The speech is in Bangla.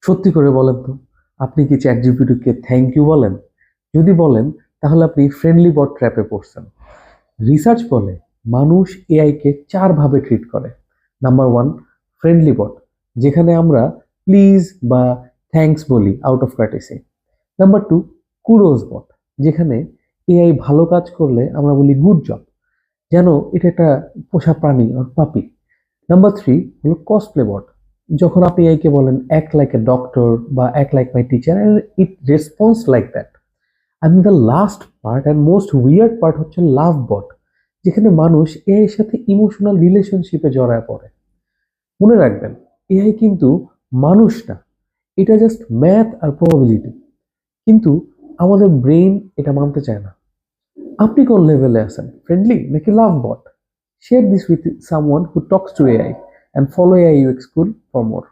সত্যি করে বলেন তো, আপনি কি চ্যাট জিপিটিকে থ্যাংক ইউ বলেন? যদি বলেন, তাহলে আপনি ফ্রেন্ডলি বট ট্র্যাপে পড়ছেন। রিসার্চ বলে মানুষ এআই কে 4 ভাবে ট্রিট করে। নাম্বার 1, ফ্রেন্ডলি বট, যেখানে আমরা প্লিজ বা থ্যাঙ্কস বলি আউট অফ কার্টেসি। নাম্বার 2, কুডোজ বট, যেখানে এআই ভালো কাজ করলে আমরা বলি গুড জব, যেন এটা একটা পোষা প্রাণী আর পাপি। নাম্বার 3 হলো কসপ্লে বট, যখন আপনি এআই কে বলেন অ্যাক্ট লাইক এ ডক্টর বা act like my teacher, it response like that. and the last part and most weird part হচ্ছে লাভ বট, যেখানে মানুষ এআই এর সাথে ইমোশনাল রিলেশনশিপে জড়ায় পড়ে। মনে রাখবেন, এআই কিন্তু মানুষ না, এটা জাস্ট ম্যাথ আর প্রবাবিলিটি। কিন্তু আমাদের ব্রেইন এটা মানতে চায় না। আপনি কোন লেভেলে আছেন, ফ্রেন্ডলি নাকি love bot? Share this with someone who talks to AI, and follow AI UX School for more.